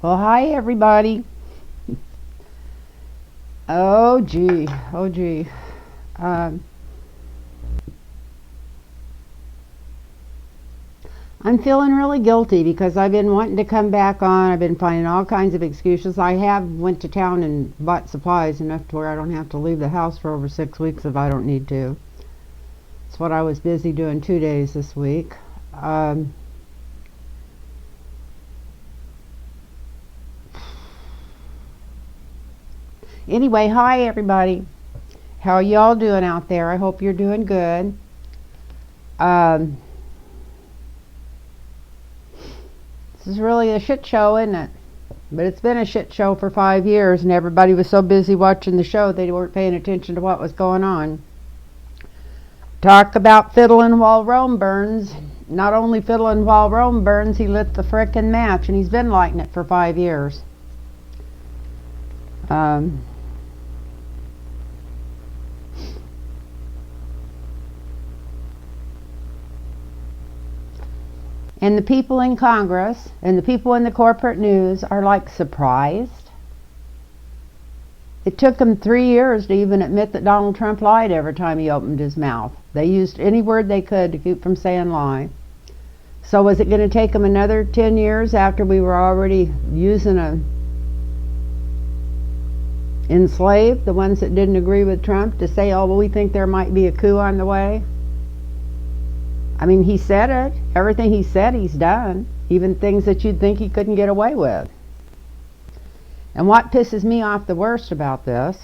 Well, hi everybody. Oh gee, oh gee. Um, I'm feeling really guilty because I've been wanting to come back on. I've been finding all kinds of excuses. I have went to town and bought supplies enough to where I don't have to leave the house for over 6 weeks if I don't need to. It's what I was busy doing 2 days this week. Um, anyway, hi everybody. How y'all doing out there? I hope you're doing good. Um, this is really a shit show, isn't it? But it's been a shit show for 5 years, and everybody was so busy watching the show they weren't paying attention to what was going on. Talk about fiddling while Rome burns. Not only fiddling while Rome burns, he lit the frickin' match, and he's been lighting it for 5 years. Um, and the people in Congress and the people in the corporate news are like surprised. It took them 3 years to even admit that Donald Trump lied every time he opened his mouth. They used any word they could to keep from saying lie. So was it going to take them another 10 years after we were already using enslaved the ones that didn't agree with Trump to say, oh, well, we think there might be a coup on the way? I mean, he said it. Everything he said, he's done. Even things that you'd think he couldn't get away with. And what pisses me off the worst about this,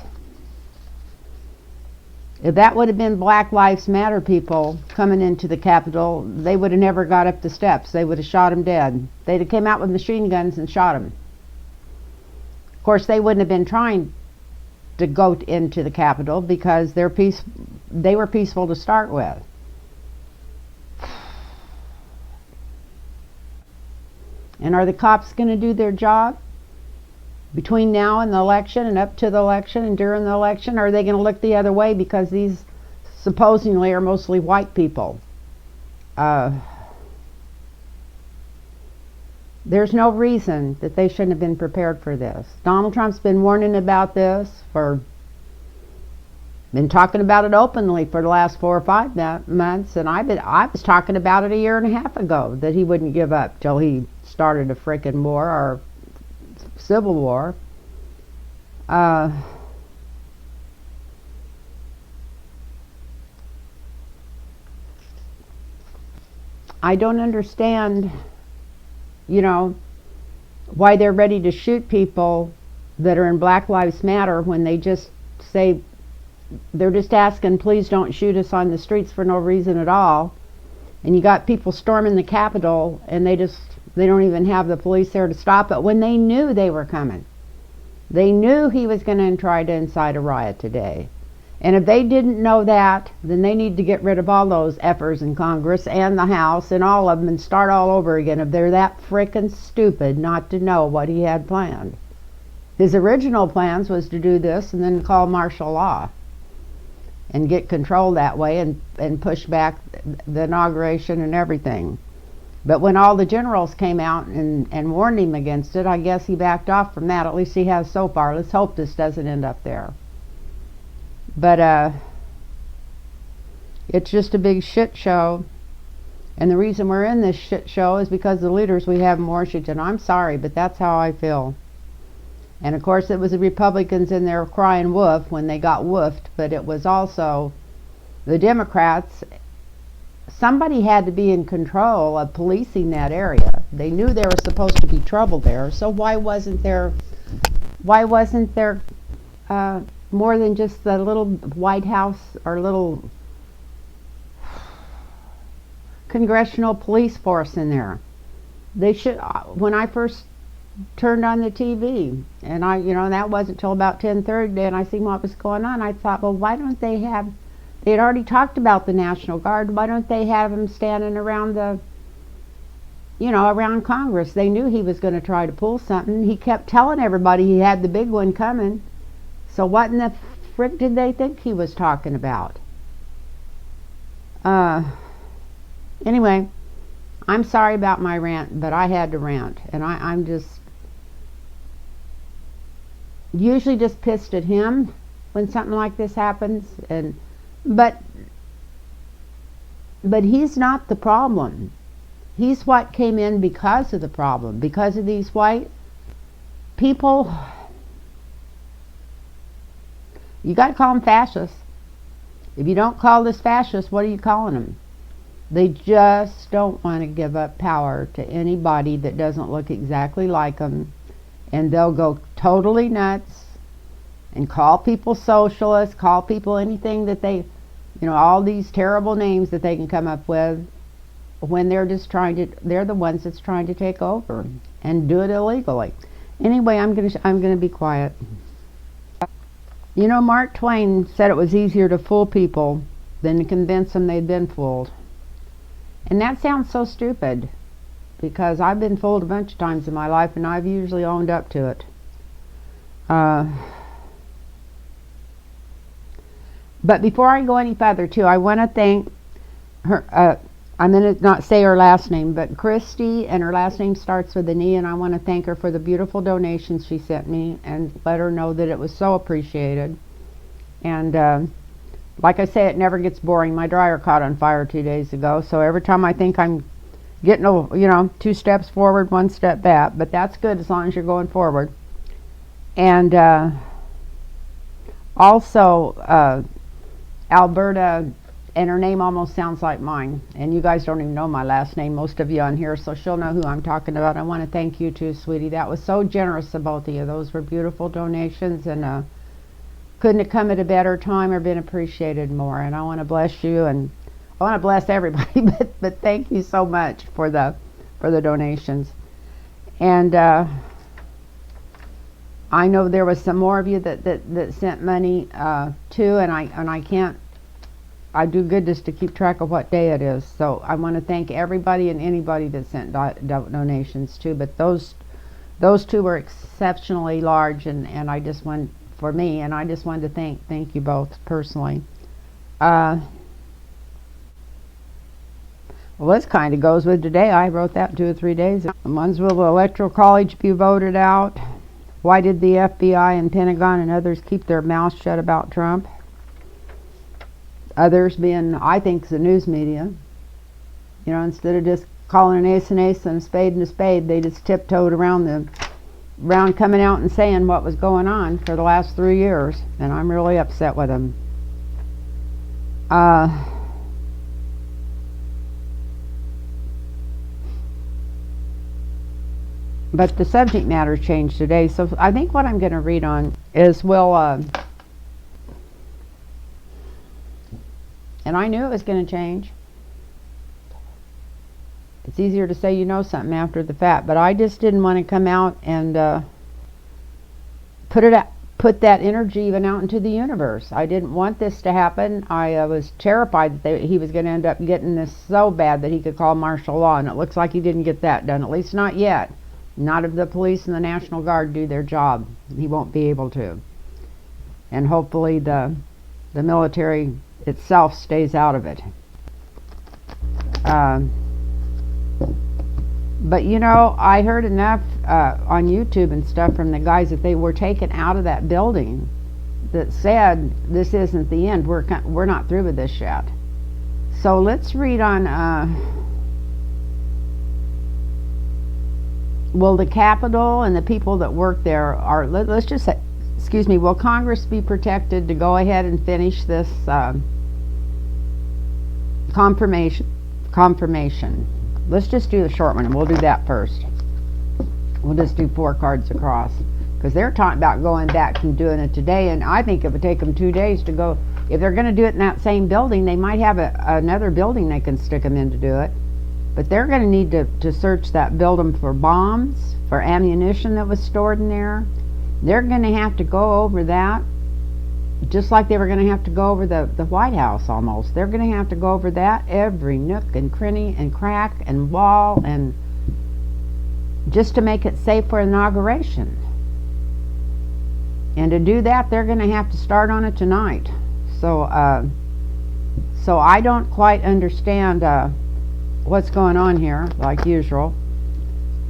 if that would have been Black Lives Matter people coming into the Capitol, they would have never got up the steps. They would have shot him dead. They'd have came out with machine guns and shot him. Of course, they wouldn't have been trying to go into the Capitol because they were peaceful to start with. And are the cops going to do their job between now and the election and up to the election and during the election? Or are they going to look the other way because these supposedly are mostly white people? There's no reason that they shouldn't have been prepared for this. Donald Trump's been warning about this been talking about it openly for the last 4 or 5 months, and I was talking about it a year and a half ago that he wouldn't give up till he started a frickin' war or civil war. I don't understand, why they're ready to shoot people that are in Black Lives Matter when they just say they're just asking, please don't shoot us on the streets for no reason at all. And you got people storming the Capitol and they don't even have the police there to stop it when they knew they were coming. They knew he was going to try to incite a riot today. And if they didn't know that, then they need to get rid of all those effers in Congress and the House and all of them and start all over again if they're that frickin' stupid not to know what he had planned. His original plans was to do this and then call martial law and get control that way and push back the inauguration and everything. But when all the generals came out and warned him against it, I guess he backed off from that. At least he has so far. Let's hope this doesn't end up there. But it's just a big shit show. And the reason we're in this shit show is because the leaders we have in Washington. I'm sorry, but that's how I feel. And of course it was the Republicans in there crying woof when they got woofed, but it was also the Democrats. Somebody had to be in control of policing that area. They knew there was supposed to be trouble there, so why wasn't there more than just the little White House or little congressional police force in there? They should. When I first turned on the TV, and that wasn't till about 10:30, and I seen what was going on. I thought, well, why don't they have? They had already talked about the National Guard. Why don't they have them standing around around Congress? They knew he was going to try to pull something. He kept telling everybody he had the big one coming. So what in the frick did they think he was talking about? Anyway, I'm sorry about my rant, but I had to rant. And I'm just, usually just pissed at him when something like this happens, and but he's not the problem. He's what came in because of the problem, because of these white people. You got to call them fascists. If you don't call this fascist, what are you calling them? They just don't want to give up power to anybody that doesn't look exactly like them, and they'll go totally nuts and call people socialists, call people anything that they, all these terrible names that they can come up with, when they're they're the ones that's trying to take over and do it illegally. Anyway, I'm gonna be quiet. Mark Twain said it was easier to fool people than to convince them they'd been fooled. And that sounds so stupid, because I've been fooled a bunch of times in my life, and I've usually owned up to it. But before I go any further, too, I want to thank her. I'm going to not say her last name, but Christy, and her last name starts with an E, and I want to thank her for the beautiful donations she sent me, and let her know that it was so appreciated. And like I say, it never gets boring. My dryer caught on fire 2 days ago, so every time I think I'm getting 2 steps forward, 1 step back, but that's good as long as you're going forward. And also Alberta, and her name almost sounds like mine, and you guys don't even know my last name, most of you on here, so she'll know who I'm talking about. I want to thank you too, sweetie. That was so generous of both of you. Those were beautiful donations, and couldn't have come at a better time or been appreciated more. And I want to bless you, and I want to bless everybody, but thank you so much for the donations. And I know there was some more of you that sent money too, and I can't. I do good just to keep track of what day it is. So I want to thank everybody and anybody that sent donations too. But those two were exceptionally large, and I just want for me, and I just wanted to thank you both personally. Well, this kind of goes with today. I wrote that 2 or 3 days ago. One's, will the Electoral College be voted out? Why did the FBI and Pentagon and others keep their mouths shut about Trump? Others being, I think, the news media. Instead of just calling an ace and a spade, they just tiptoed around coming out and saying what was going on for the last 3 years. And I'm really upset with them. But the subject matter changed today, so I think what I'm going to read on is, and I knew it was going to change. It's easier to say something after the fact, but I just didn't want to come out and put that energy even out into the universe. I didn't want this to happen. I was terrified that he was going to end up getting this so bad that he could call martial law, and it looks like he didn't get that done, at least not yet. Not if the police and the National Guard do their job. He won't be able to. And hopefully the military itself stays out of it. But I heard enough on YouTube and stuff from the guys that they were taken out of that building that said this isn't the end. We're not through with this yet. So let's read on. Will the Capitol and the people that work there let's just say, excuse me, will Congress be protected to go ahead and finish this confirmation? Let's just do the short one, and we'll do that first. We'll just do 4 cards across, because they're talking about going back and doing it today, and I think it would take them 2 days to go. If they're going to do it in that same building, they might have another building they can stick them in to do it. But they're going to need to search that building for bombs, for ammunition that was stored in there. They're going to have to go over that, just like they were going to have to go over the White House almost. They're going to have to go over that, every nook and cranny and crack and wall, and just to make it safe for inauguration. And to do that, they're going to have to start on it tonight. So I don't quite understand what's going on here, like usual.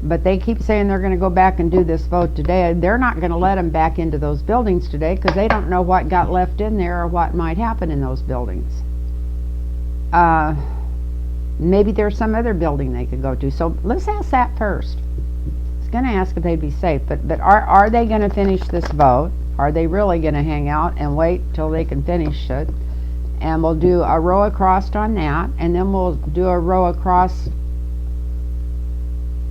But they keep saying they're going to go back and do this vote today. They're not going to let them back into those buildings today because they don't know what got left in there or what might happen in those buildings. Maybe there's some other building they could go to. So let's ask that first. I was going to ask if they'd be safe, but are they going to finish this vote? Are they really going to hang out and wait till they can finish it? And we'll do a row across on that, and then we'll do a row across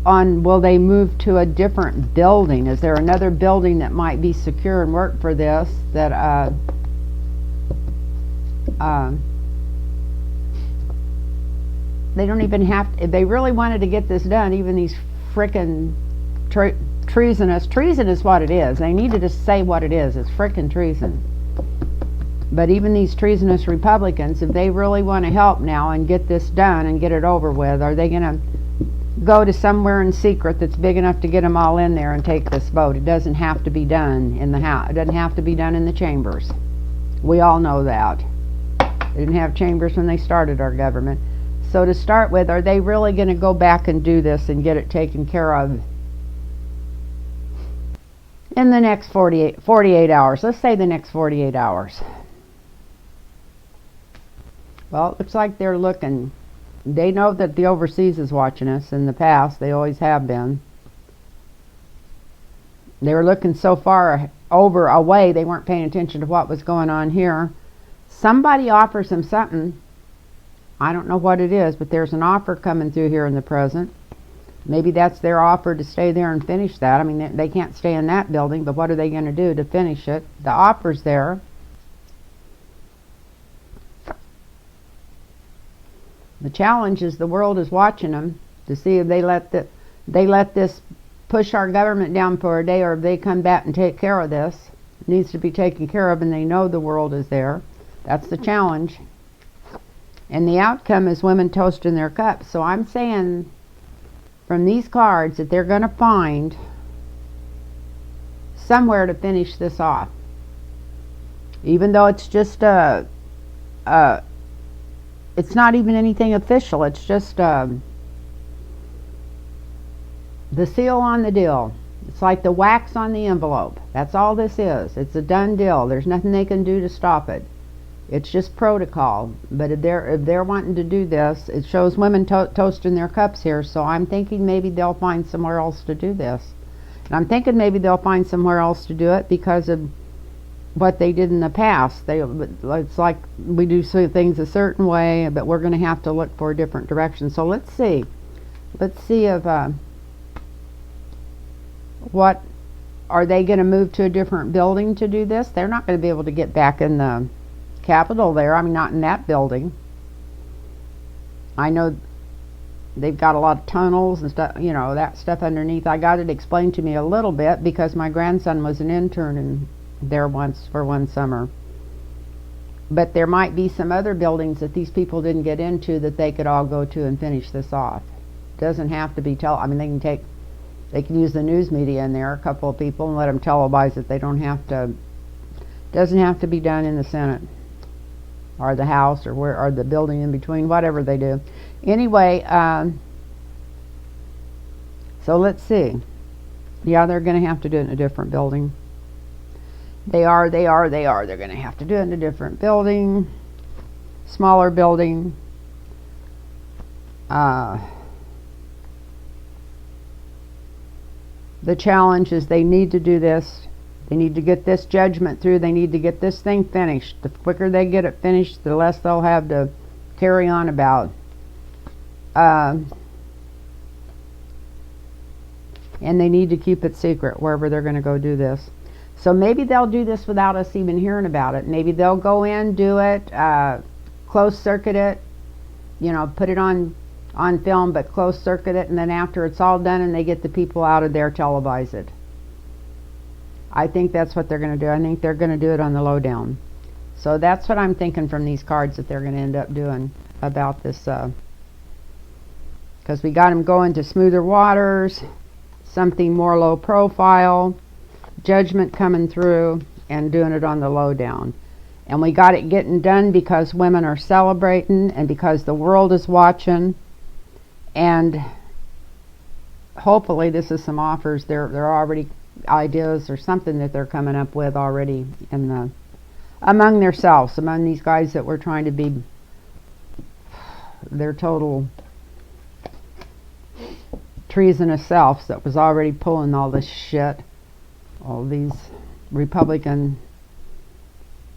on, will they move to a different building? Is there another building that might be secure and work for this that they don't even have to, if they really wanted to get this done, even these frickin' treason is what it is. They need to just say what it is. It's frickin' treason. But even these treasonous Republicans, if they really want to help now and get this done and get it over with, are they going to go to somewhere in secret that's big enough to get them all in there and take this vote? It doesn't have to be done in the House. It doesn't have to be done in the chambers. We all know that. They didn't have chambers when they started our government. So to start with, are they really going to go back and do this and get it taken care of in the next 48 hours? Let's say the next 48 hours. Well, it looks like they're looking. They know that the overseas is watching us. In the past, they always have been. They were looking so far away, they weren't paying attention to what was going on here. Somebody offers them something. I don't know what it is, but there's an offer coming through here in the present. Maybe that's their offer to stay there and finish that. I mean, they can't stay in that building, but what are they going to do to finish it? The offer's there. The challenge is the world is watching them to see if they let this push our government down for a day, or if they come back and take care of this. It needs to be taken care of, and they know the world is there. That's the challenge. And the outcome is women toasting their cups. So I'm saying from these cards that they're going to find somewhere to finish this off. Even though it's just it's not even anything official. It's just the seal on the deal. It's like the wax on the envelope. That's all this is. It's a done deal. There's nothing they can do to stop it. It's just protocol. But if they're wanting to do this, it shows women toasting their cups here. So I'm thinking maybe they'll find somewhere else to do this. And I'm thinking maybe they'll find somewhere else to do it because of what they did in the past. It's like we do things a certain way, but we're going to have to look for a different direction. So let's see if what are they going to move to a different building to do this? They're not going to be able to get back in the Capitol there. I mean, not in that building. I know they've got a lot of tunnels and stuff, you know, that stuff underneath. I got it explained to me a little bit because my grandson was an intern in there once for one summer. But there might be some other buildings that these people didn't get into that they could all go to and finish this off. It doesn't have to be I mean, they can use the news media in there, a couple of people, and let them televise it. They don't have to. Doesn't have to be done in the Senate or the House or the building in between, whatever they do. Anyway, so let's see. Yeah, they're going to have to do it in a different building. They are. They're going to have to do it in a different building, smaller building. The challenge is they need to do this. They need to get this judgment through. They need to get this thing finished. The quicker they get it finished, the less they'll have to carry on about. And they need to keep it secret wherever they're going to go do this. So maybe they'll do this without us even hearing about it. Maybe they'll go in, do it, close circuit it, you know, put it on film, but close circuit it, and then after it's all done and they get the people out of there, televise it. I think that's what they're going to do. I think they're going to do it on the lowdown. So that's what I'm thinking from these cards that they're going to end up doing about this. Because we got them going to smoother waters, something more low profile, judgment coming through, and doing it on the lowdown. And we got it getting done because women are celebrating and because the world is watching. And hopefully this is some offers. They're already ideas or something that they're coming up with already in the among themselves, among these guys that were trying to be their total treasonous selves that was already pulling all this shit. All these Republican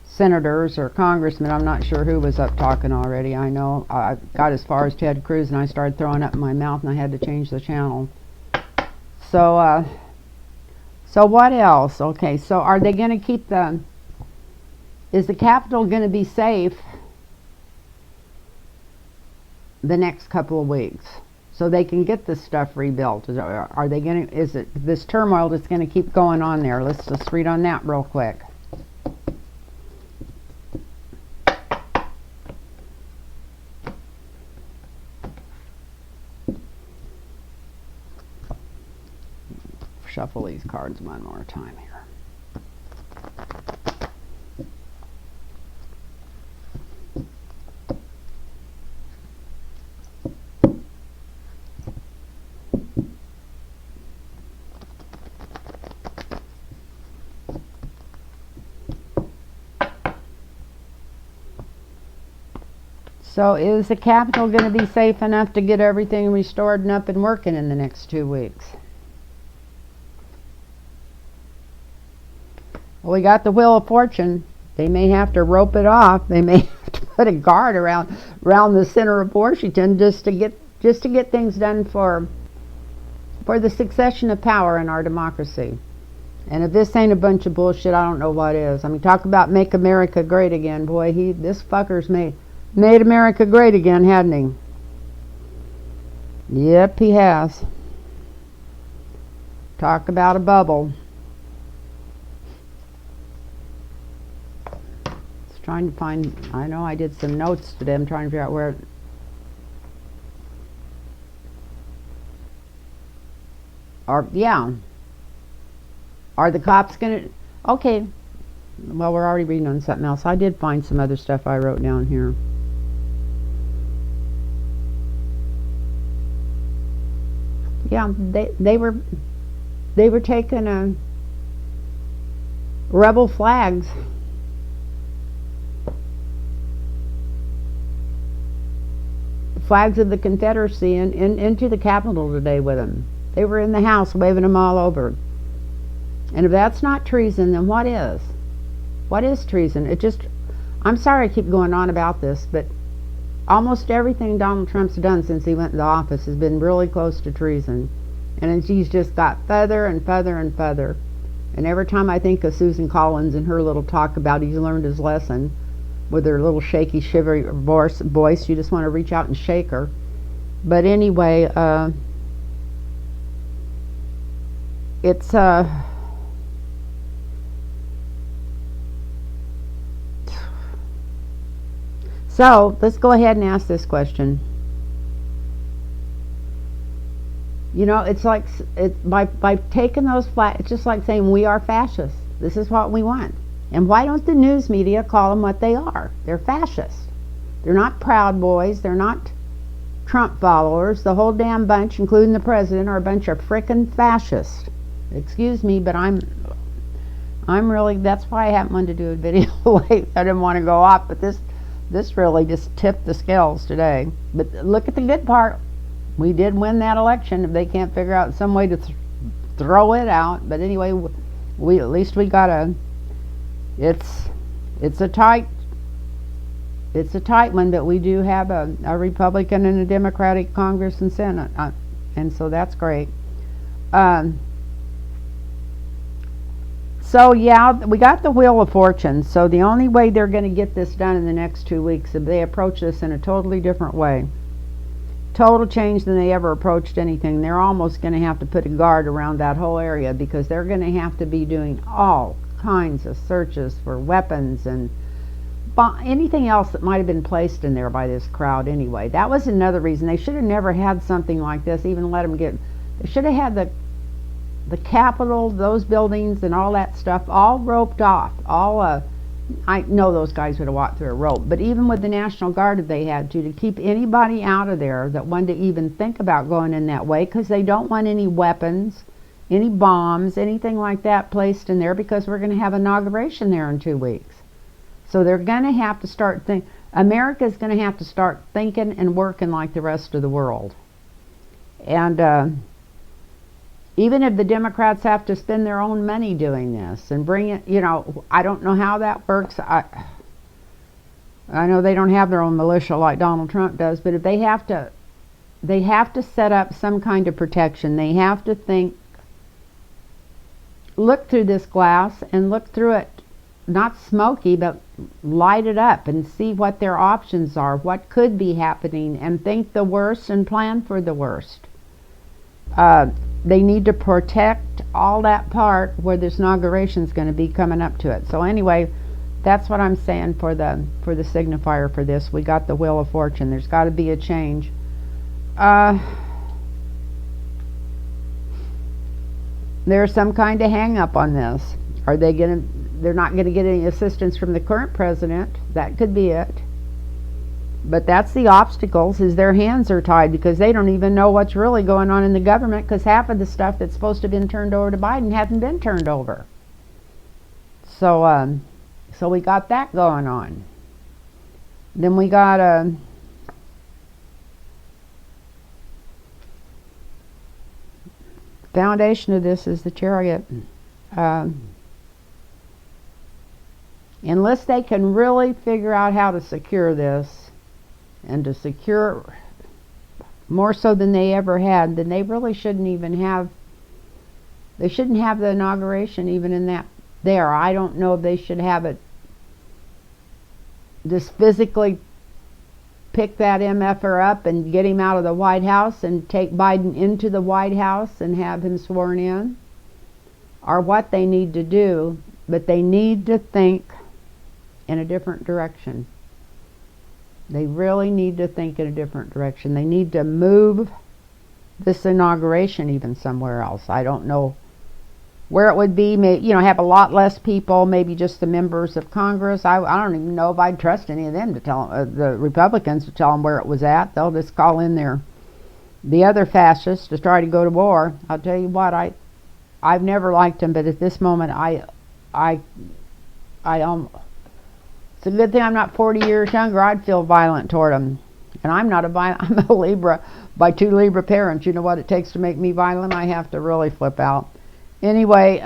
senators or congressmen, I'm not sure who was up talking already. I know I got as far as Ted Cruz and I started throwing up in my mouth and I had to change the channel. So what else? Okay, so are they going to keep is the Capitol going to be safe the next couple of weeks so they can get this stuff rebuilt? Are they going to, is it this turmoil that's going to keep going on there? Let's just read on that real quick. Shuffle these cards one more time here. So is the Capitol going to be safe enough to get everything restored and up and working in the next 2 weeks? Well, we got the Wheel of Fortune. They may have to rope it off. They may have to put a guard around the center of Washington just to get things done for the succession of power in our democracy. And if this ain't a bunch of bullshit, I don't know what is. I mean, talk about make America great again, boy. This fucker's made America great again, hadn't he? Yep, he has. Talk about a bubble. Trying to find, I know I did some notes today. I'm trying to figure out where. Yeah. Are the cops gonna? Okay. Well, we're already reading on something else. I did find some other stuff I wrote down here. Yeah, they were taking rebel flags. Flags of the Confederacy into the Capitol today with them. They were in the House waving them all over. And if that's not treason, then what is? What is treason? I'm sorry I keep going on about this, but almost everything Donald Trump's done since he went into office has been really close to treason. And he's just got further and further and further. And every time I think of Susan Collins and her little talk about he's learned his lesson, with her little shaky, shivery voice, you just want to reach out and shake her. But anyway, it's so let's go ahead and ask this question. You know, it's like by taking those flags, it's just like saying we are fascists. This is what we want. And why don't the news media call them what they are? They're fascists. They're not Proud Boys. They're not Trump followers. The whole damn bunch, including the president, are a bunch of frickin' fascists. Excuse me, but I'm really, that's why I haven't wanted to do a video late. I didn't want to go off, but this really just tipped the scales today. But look at the good part. We did win that election. If they can't figure out some way to throw it out. But anyway, at least we got it's a tight one, but we do have a Republican and a Democratic Congress and Senate, and so that's great. So yeah, we got the Wheel of Fortune. So the only way they're going to get this done in the next 2 weeks is if they approach this in a totally different way. Total change than they ever approached anything. They're almost going to have to put a guard around that whole area because they're going to have to be doing all kinds of searches for weapons and anything else that might have been placed in there by this crowd anyway. That was another reason. They should have never had something like this, even let them get, they should have had the Capitol, those buildings and all that stuff all roped off, all I know those guys would have walked through a rope, but even with the National Guard, if they had to keep anybody out of there that wanted to even think about going in that way, because they don't want any weapons, any bombs, anything like that placed in there, because we're going to have inauguration there in 2 weeks. So they're going to have to start America's going to have to start thinking and working like the rest of the world. And even if the Democrats have to spend their own money doing this and bring it, I don't know how that works. I know they don't have their own militia like Donald Trump does, but if they have to set up some kind of protection. They have to look through this glass and look through it, not smoky, but light it up and see what their options are, what could be happening, and think the worst and plan for the worst. They need to protect all that part where this inauguration is going to be coming up to it. So anyway, that's what I'm saying for the signifier for this. We got the Wheel of Fortune. There's got to be a change. There's some kind of hang up on this. They're not going to get any assistance from the current president. That could be it. But that's the obstacles, is their hands are tied, because they don't even know what's really going on in the government, because half of the stuff that's supposed to have been turned over to Biden hasn't been turned over. So we got that going on. Then we got foundation of this is the Chariot. Unless they can really figure out how to secure this, and to secure more so than they ever had, then they really shouldn't have the inauguration even in that there. I don't know if they should have it just physically pick that MFer up and get him out of the White House and take Biden into the White House and have him sworn in, or what they need to do, but they need to think in a different direction. They really need to think in a different direction. They need to move this inauguration even somewhere else. I don't know where it would be. Have a lot less people, maybe just the members of Congress. I don't even know if I'd trust any of them to tell the Republicans to tell them where it was at. They'll just call in the other fascists to try to go to war. I'll tell you what, I've never liked them, but at this moment, it's a good thing I'm not 40 years younger. I'd feel violent toward them. And I'm a Libra by 2 Libra parents. You know what it takes to make me violent? I have to really flip out. Anyway,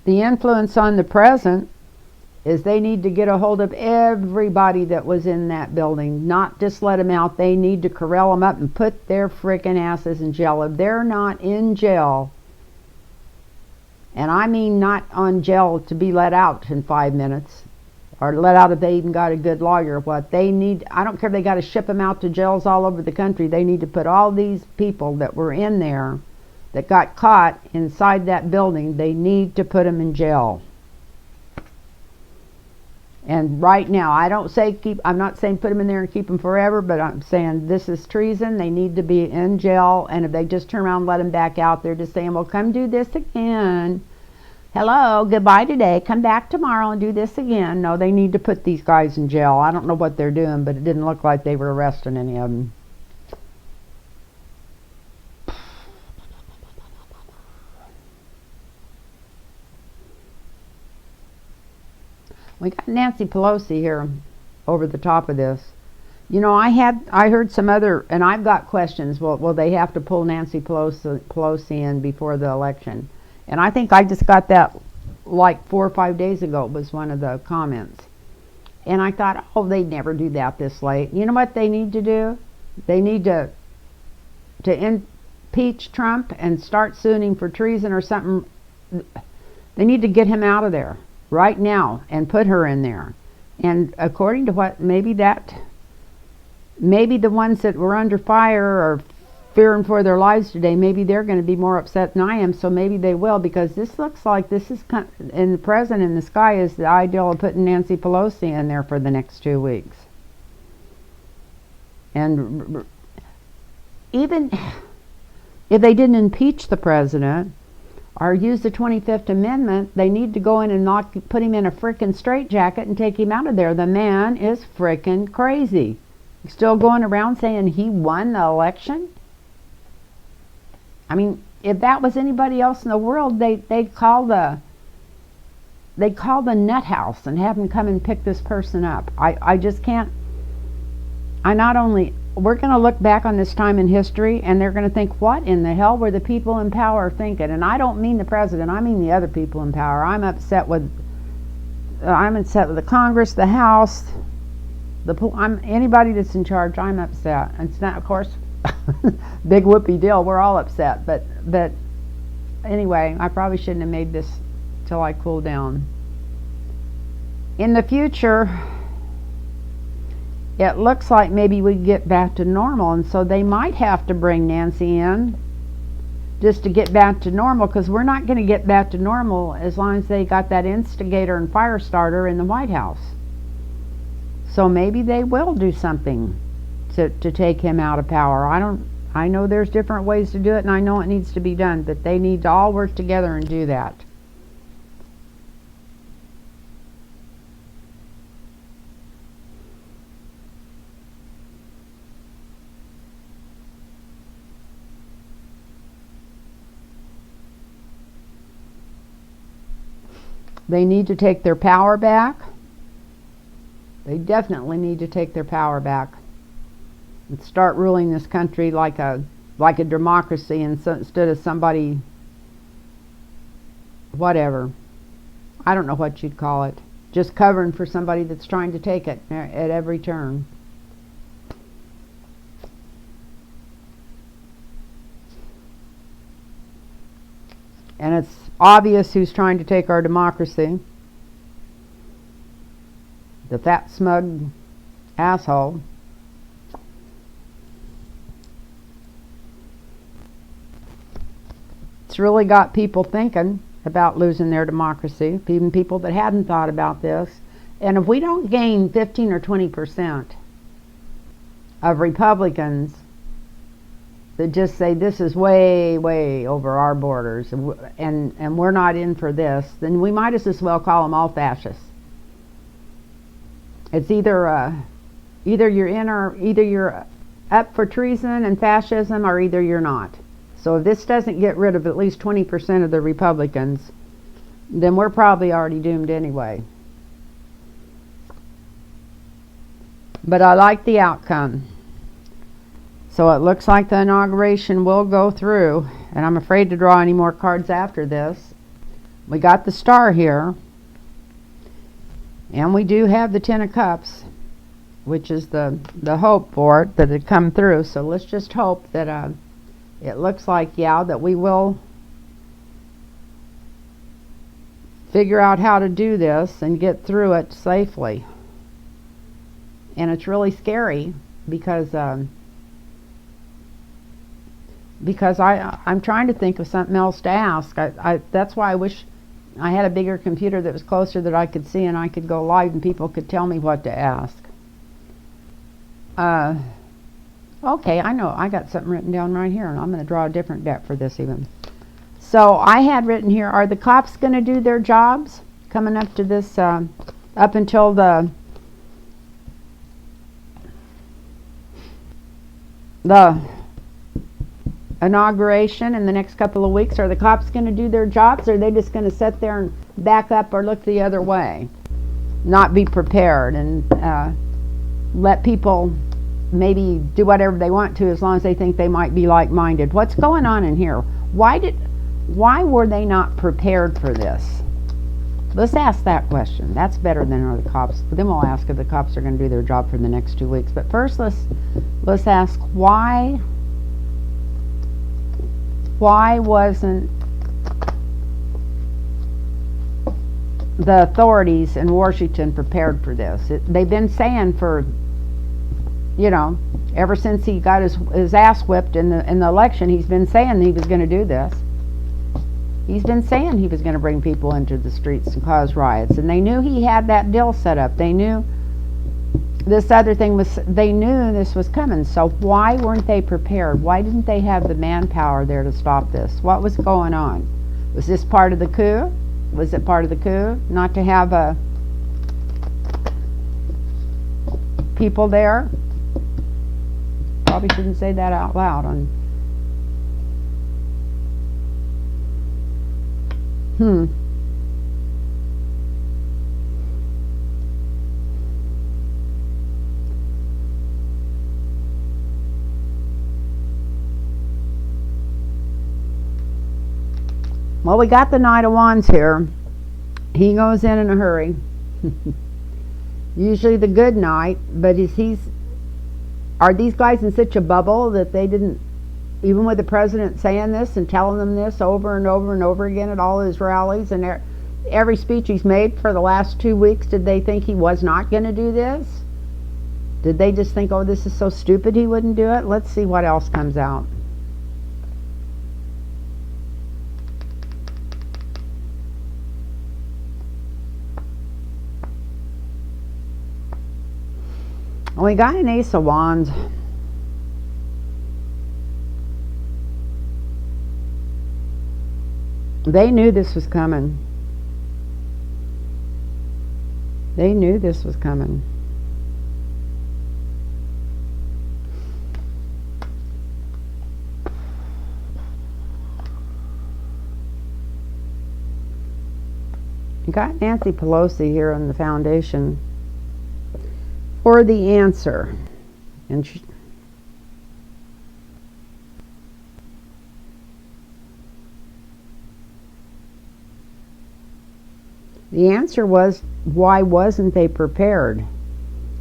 the influence on the present is they need to get a hold of everybody that was in that building, not just let them out. They need to corral them up and put their frickin' asses in jail. If they're not in jail, and I mean not on jail to be let out in 5 minutes, or let out if they even got a good lawyer, what they need, I don't care if they got to ship them out to jails all over the country, they need to put all these people that were in there that got caught inside that building, they need to put them in jail. And right now, I'm not saying put them in there and keep them forever, but I'm saying this is treason. They need to be in jail, and if they just turn around and let them back out, they're just saying, well, come do this again. Hello, goodbye today. Come back tomorrow and do this again. No, they need to put these guys in jail. I don't know what they're doing, but it didn't look like they were arresting any of them. We got Nancy Pelosi here over the top of this. I heard some other, and I've got questions. Will they have to pull Nancy Pelosi in before the election? And I think I just got that like 4 or 5 days ago, was one of the comments. And I thought, they'd never do that this late. You know what they need to do? They need to impeach Trump and start suing him for treason or something. They need to get him out of there right now and put her in there. And according to what, maybe the ones that were under fire are fearing for their lives today, maybe they're going to be more upset than I am, so maybe they will, because this looks like this is, and the president in the sky is the ideal of putting Nancy Pelosi in there for the next 2 weeks. And even if they didn't impeach the president or use the 25th Amendment, they need to go in and put him in a frickin' straitjacket and take him out of there. The man is frickin' crazy. He's still going around saying he won the election. I mean, if that was anybody else in the world, they'd call the nut house and have them come and pick this person up. I just can't. We're going to look back on this time in history, and they're going to think, what in the hell were the people in power thinking? And I don't mean the president, I mean the other people in power. I'm upset with the Congress, the House, anybody that's in charge. I'm upset. And it's not, of course, big whoopee deal. We're all upset. But anyway, I probably shouldn't have made this till I cool down. In the future, it looks like maybe we get back to normal, and so they might have to bring Nancy in just to get back to normal, because we're not going to get back to normal as long as they got that instigator and fire starter in the White House. So maybe they will do something to take him out of power. I know there's different ways to do it, and I know it needs to be done, but they need to all work together and do that. They need to take their power back. They definitely need to take their power back and start ruling this country like a democracy, instead of somebody, whatever, I don't know what you'd call it, just covering for somebody that's trying to take it at every turn. And it's obvious who's trying to take our democracy. The fat, smug asshole. It's really got people thinking about losing their democracy, even people that hadn't thought about this. And if we don't gain 15 or 20% of Republicans that just say this is way, way over our borders, and we're not in for this, then we might as well call them all fascists. It's either you're in, or either you're up for treason and fascism, or either you're not. So if this doesn't get rid of at least 20% of the Republicans, then we're probably already doomed anyway. But I like the outcome. So it looks like the inauguration will go through, and I'm afraid to draw any more cards after this. We got the star here, and we do have the 10 of cups, which is the hope for it, that it come through. So let's just hope that it looks like, yeah, that we will figure out how to do this and get through it safely. And it's really scary because I'm trying to think of something else to ask. That's why I wish I had a bigger computer that was closer, that I could see and I could go live and people could tell me what to ask. Okay, I know. I got something written down right here, and I'm going to draw a different deck for this even. So I had written here, are the cops going to do their jobs coming up to this, up until the inauguration in the next couple of weeks? Are the cops going to do their jobs, or are they just going to sit there and back up or look the other way, not be prepared, and let people maybe do whatever they want to, as long as they think they might be like-minded? What's going on in here? Why were they not prepared for this? Let's ask that question. That's better than are the cops. But then we'll ask if the cops are going to do their job for the next 2 weeks. But first, let's ask why wasn't the authorities in Washington prepared for this? They've been saying for you know, ever since he got his ass whipped in the election, he's been saying he was going to do this. He's been saying he was going to bring people into the streets and cause riots, and they knew he had that deal set up. They knew this other thing was, they knew this was coming. So why weren't they prepared? Why didn't they have the manpower there to stop this? What was going on? Was this part of the coup? Was it part of the coup not to have people there? Probably shouldn't say that out loud. Well, we got the Knight of Wands here. He goes in a hurry. Usually the good knight, but are these guys in such a bubble that they didn't, even with the president saying this and telling them this over and over and over again at all his rallies and every speech he's made for the last 2 weeks, did they think he was not going to do this? Did they just think, oh, this is so stupid he wouldn't do it? Let's see what else comes out. We got an Ace of Wands. They knew this was coming. They knew this was coming. You got Nancy Pelosi here on the foundation for the answer, and the answer was, why wasn't they prepared?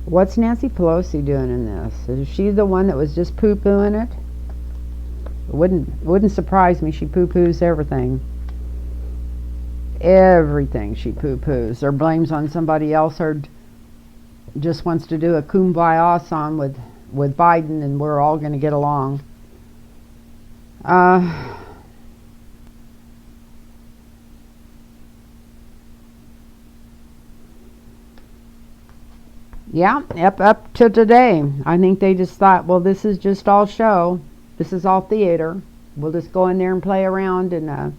What's Nancy Pelosi doing in this? Is she the one that was just poo-pooing it? It wouldn't surprise me. She poo-poos everything. Everything she poo-poos or blames on somebody else, or just wants to do a kumbaya song with Biden and we're all going to get along. Yeah, up to today. I think they just thought, well, this is just all show. This is all theater. We'll just go in there and play around, and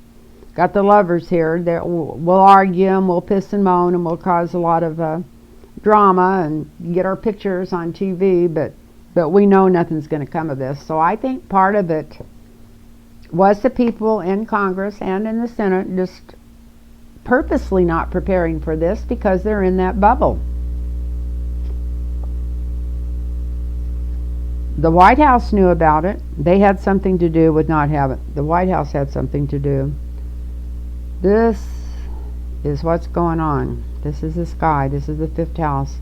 got the lovers here. We'll argue and we'll piss and moan and we'll cause a lot of drama and get our pictures on TV, but we know nothing's going to come of this. So I think part of it was the people in Congress and in the Senate just purposely not preparing for this because they're in that bubble. The White House knew about it. They had something to do with not having it. The White House had something to do. This is what's going on. This is the sky. This is the 5th house.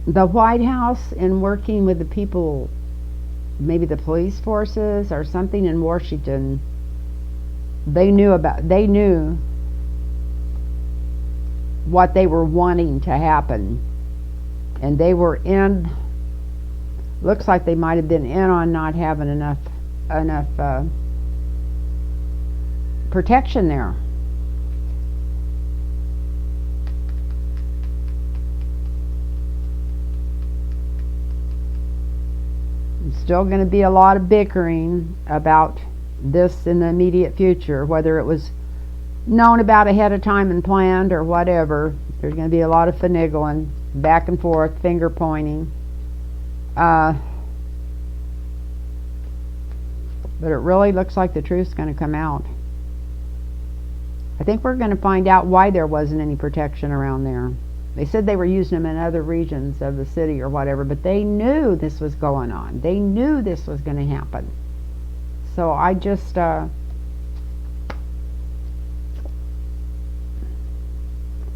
The White House, in working with the people, maybe the police forces or something in Washington, they knew what they were wanting to happen. And they were in, looks like they might have been in on not having enough protection there. There's still going to be a lot of bickering about this in the immediate future, whether it was known about ahead of time and planned or whatever. There's going to be a lot of finagling, back and forth, finger pointing. But it really looks like the truth's going to come out. I think we're going to find out why there wasn't any protection around there. They said they were using them in other regions of the city or whatever, but they knew this was going on. They knew this was going to happen. So I just... and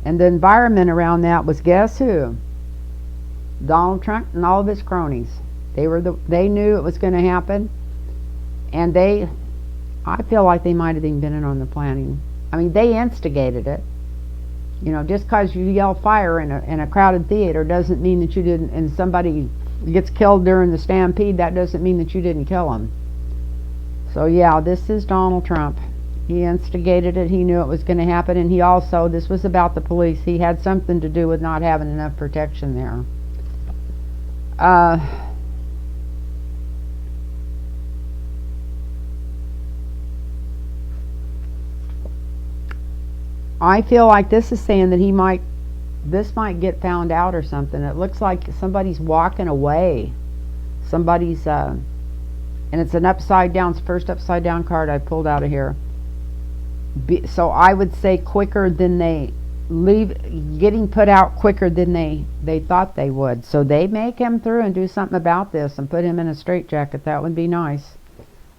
the environment around that was, guess who? Donald Trump and all of his cronies. They knew it was going to happen, and I feel like they might have even been in on the planning. I mean, they instigated it. You know, just because you yell fire in a crowded theater doesn't mean that you didn't, and somebody gets killed during the stampede, that doesn't mean that you didn't kill him. So yeah, this is Donald Trump. He instigated it, he knew it was going to happen, and he also, this was about the police, he had something to do with not having enough protection there. I feel like this is saying that this might get found out or something. It looks like somebody's walking away. Somebody's, and it's an upside down, first upside down card I pulled out of here. So I would say quicker than they leave, getting put out quicker than they thought they would. So they may come through and do something about this and put him in a straitjacket. That would be nice.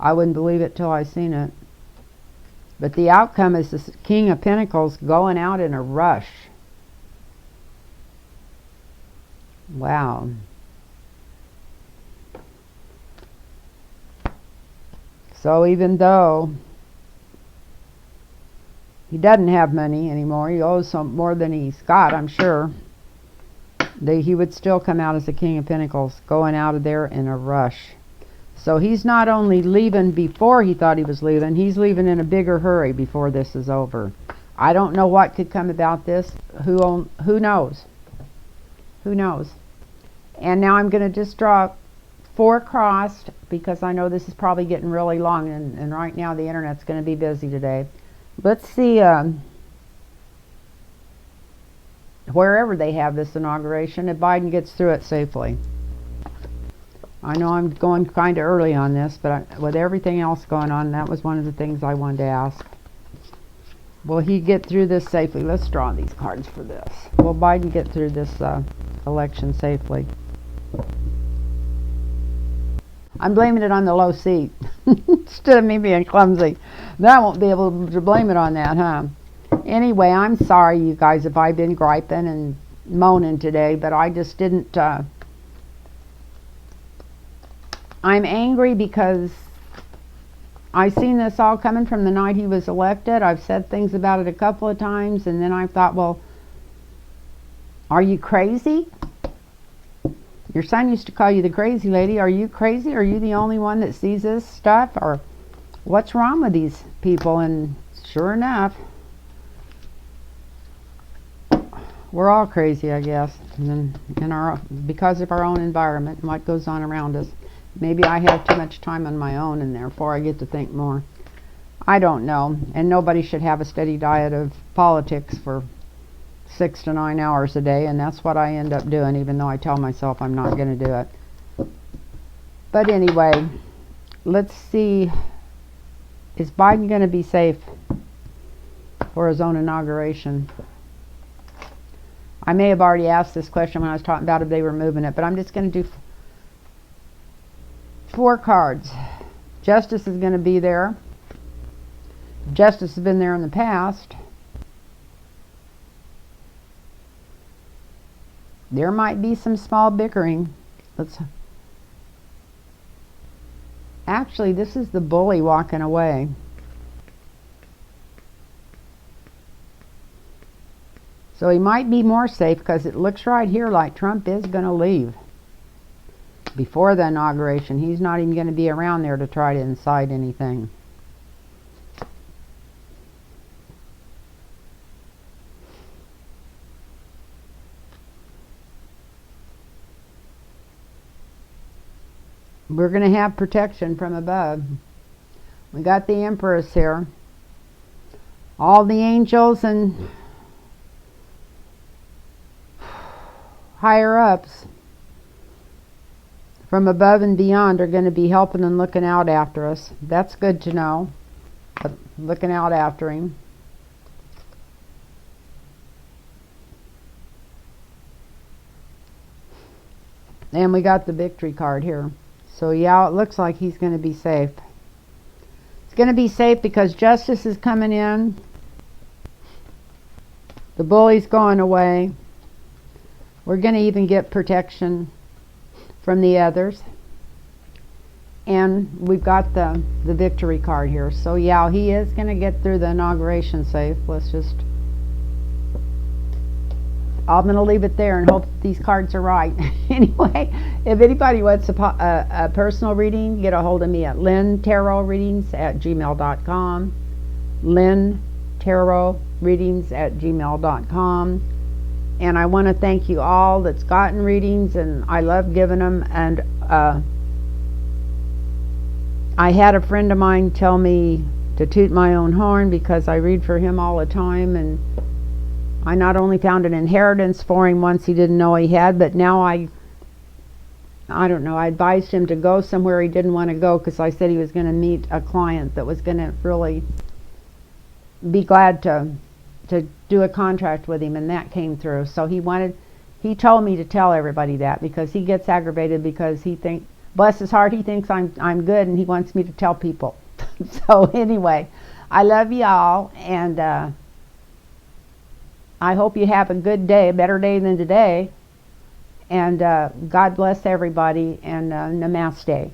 I wouldn't believe it till I seen it. But the outcome is the King of Pentacles going out in a rush. Wow. So even though he doesn't have money anymore, he owes some more than he's got, I'm sure, he would still come out as the King of Pentacles, going out of there in a rush. So he's not only leaving before he thought he was leaving, he's leaving in a bigger hurry before this is over. I don't know what could come about this. Who knows? Who knows? And now I'm going to just draw 4 crossed, because I know this is probably getting really long, and right now the internet's going to be busy today. Let's see, wherever they have this inauguration, if Biden gets through it safely. I know I'm going kind of early on this, but with everything else going on, that was one of the things I wanted to ask. Will he get through this safely? Let's draw these cards for this. Will Biden get through this election safely? I'm blaming it on the low seat instead of me being clumsy. Then I won't be able to blame it on that, huh? Anyway, I'm sorry, you guys, if I've been griping and moaning today, but I just didn't... I'm angry because I seen this all coming from the night he was elected. I've said things about it a couple of times, and then I thought, well, are you crazy? Your son used to call you the crazy lady. Are you crazy? Are you the only one that sees this stuff? Or what's wrong with these people? And sure enough, we're all crazy, I guess, and because of our own environment and what goes on around us. Maybe I have too much time on my own, and therefore I get to think more. I don't know. And nobody should have a steady diet of politics for 6 to 9 hours a day, and that's what I end up doing, even though I tell myself I'm not going to do it. But anyway, let's see. Is Biden going to be safe for his own inauguration? I may have already asked this question when I was talking about if they were moving it, but I'm just going to do 4 cards. Justice is going to be there. Justice has been there in the past. There might be some small bickering. Actually, this is the bully walking away. So he might be more safe, because it looks right here like Trump is going to leave before the inauguration. He's not even going to be around there to try to incite anything. We're going to have protection from above. We got the Empress here. All the angels and higher ups from above and beyond are going to be helping and looking out after us. That's good to know. But looking out after him. And we got the victory card here. So yeah, it looks like he's going to be safe. It's going to be safe because justice is coming in. The bully's going away. We're going to even get protection from the others. And we've got the victory card here. So yeah, he is going to get through the inauguration safe. Let's just I'm going to leave it there and hope that these cards are right. Anyway, if anybody wants a personal reading, get a hold of me at lynntarotreadings@gmail.com. lynntarotreadings@gmail.com. And I want to thank you all that's gotten readings, and I love giving them. And I had a friend of mine tell me to toot my own horn because I read for him all the time, and I not only found an inheritance for him once he didn't know he had, but now I don't know, I advised him to go somewhere he didn't want to go because I said he was going to meet a client that was going to really be glad to do a contract with him, and that came through. So he told me to tell everybody that because he gets aggravated because he thinks, bless his heart, he thinks I'm good, and he wants me to tell people. So anyway, I love you all, and I hope you have a good day, a better day than today, and God bless everybody, and namaste.